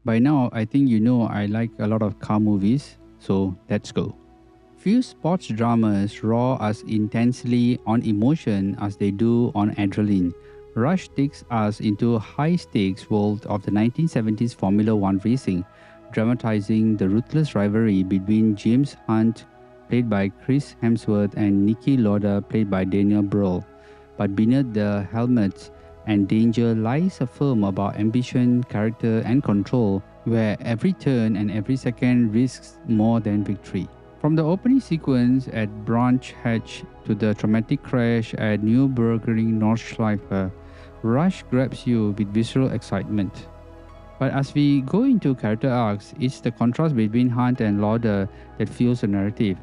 By now, I think you know I like a lot of car movies, so let's go. Few sports dramas raw as intensely on emotion as they do on adrenaline. Rush takes us into a high-stakes world of the 1970s Formula One racing, dramatizing the ruthless rivalry between James Hunt, played by Chris Hemsworth, and Niki Lauda, played by Daniel Brühl. But beneath the helmets and danger lies a film about ambition, character, and control, where every turn and every second risks more than victory. From the opening sequence at Branch Hatch to the traumatic crash at Nürburgring Nordschleife, Rush grabs you with visceral excitement. But as we go into character arcs, it's the contrast between Hunt and Lauda that fuels the narrative.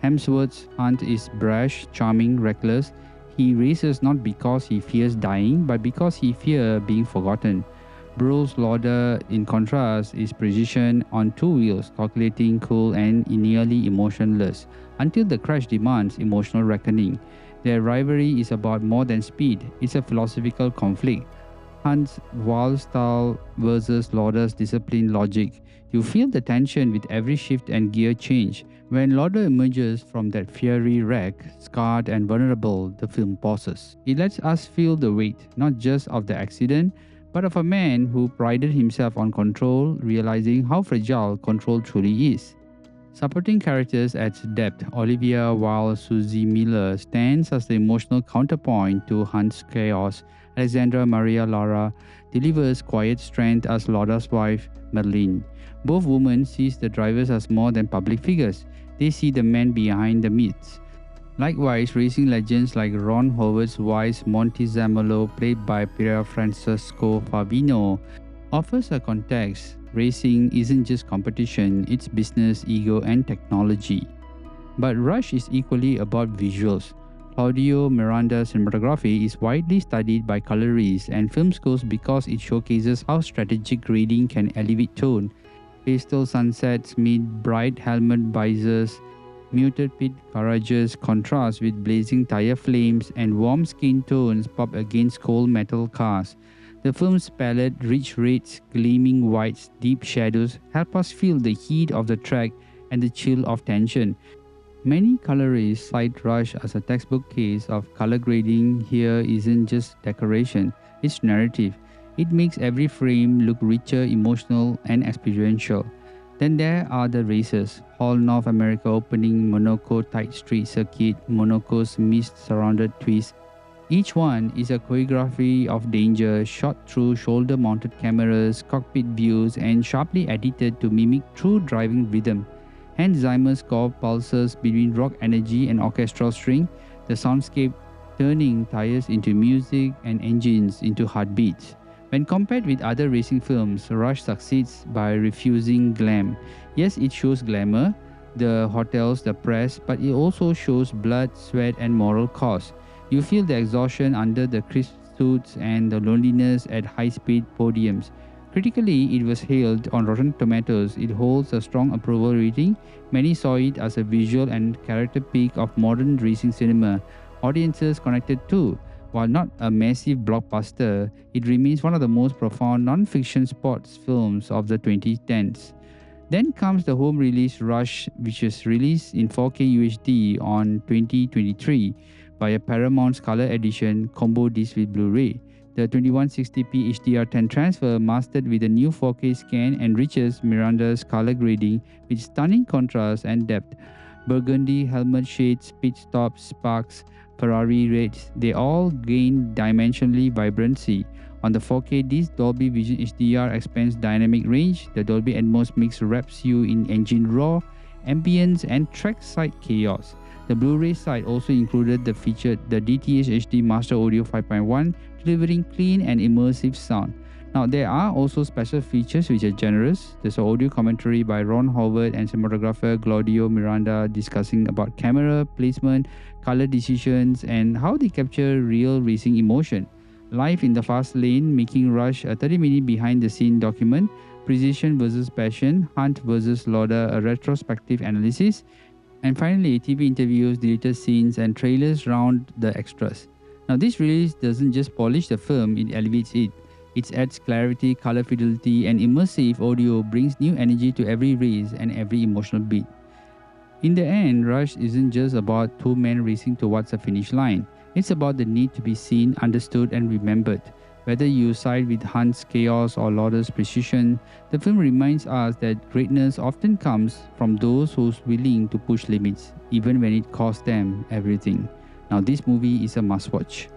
Hemsworth's Hunt is brash, charming, reckless. He races not because he fears dying, but because he fears being forgotten. Brühl's Lauda, in contrast, is precision on two wheels, calculating, cool, and nearly emotionless, until the crash demands emotional reckoning. Their rivalry is about more than speed, it's a philosophical conflict. Hunt's wild style versus Lauda's disciplined logic. You feel the tension with every shift and gear change. When Lauda emerges from that fiery wreck, scarred and vulnerable, the film pauses. It lets us feel the weight, not just of the accident, but of a man who prided himself on control, realizing how fragile control truly is. Supporting characters adds depth. Olivia Wilde Susie Miller stands as the emotional counterpoint to Hunt's chaos. Alexandra Maria Lara delivers quiet strength as Lauda's wife, Madeline. Both women see the drivers as more than public figures. They see the men behind the myths. Likewise, racing legends like Ron Howard's wise Monty Zamolo, played by Pier Francesco Favino, offers a context. Racing isn't just competition, it's business, ego, and technology. But Rush is equally about visuals. Claudio Miranda's cinematography is widely studied by colorists and film schools because it showcases how strategic grading can elevate tone. Pastel sunsets meet bright helmet visors, muted pit garages contrast with blazing tire flames, and warm skin tones pop against cold metal cars. The film's palette, rich reds, gleaming whites, deep shadows help us feel the heat of the track and the chill of tension. Many colorists cite Rush as a textbook case of color grading. Here isn't just decoration, it's narrative. It makes every frame look richer, emotional, and experiential. Then there are the races. Hall North America opening, Monaco tight street circuit, Monaco's mist-surrounded twist. Each one is a choreography of danger shot through shoulder-mounted cameras, cockpit views, and sharply edited to mimic true driving rhythm. Hans Zimmer's score pulses between rock energy and orchestral string, the soundscape turning tires into music and engines into heartbeats. When compared with other racing films, Rush succeeds by refusing glam. Yes, it shows glamour, the hotels, the press, but it also shows blood, sweat, and moral cost. You feel the exhaustion under the crisp suits and the loneliness at high-speed podiums. Critically, it was hailed on Rotten Tomatoes. It holds a strong approval rating. Many saw it as a visual and character peak of modern racing cinema. Audiences connected too. While not a massive blockbuster, it remains one of the most profound non-fiction sports films of the 2010s. Then comes the home release Rush, which is released in 4K UHD on 2023 via Paramount's Color Edition combo disc with Blu-ray. The 2160p HDR10 transfer, mastered with a new 4K scan, enriches Miranda's color grading with stunning contrast and depth. Burgundy helmet shades, pit stops, sparks, Ferrari reds, they all gain dimensionally vibrancy. On the 4K disc, Dolby Vision HDR expands dynamic range. The Dolby Atmos mix wraps you in engine roar, ambience, and trackside chaos. The Blu-ray side also included the featured the DTH HD Master Audio 5.1, delivering clean and immersive sound. Now, there are also special features which are generous. There's an audio commentary by Ron Howard and cinematographer Claudio Miranda discussing about camera placement, color decisions, and how they capture real racing emotion. Life in the fast lane, making Rush a 30-minute behind-the-scene document. Precision versus passion, Hunt versus Lauda, a retrospective analysis. And finally, TV interviews, deleted scenes, and trailers round the extras. Now, this release doesn't just polish the film, it elevates it. It adds clarity, color fidelity, and immersive audio brings new energy to every race and every emotional beat. In the end, Rush isn't just about two men racing towards a finish line. It's about the need to be seen, understood, and remembered. Whether you side with Hunt's chaos or Lauda's precision, the film reminds us that greatness often comes from those who's willing to push limits, even when it costs them everything. Now, this movie is a must watch.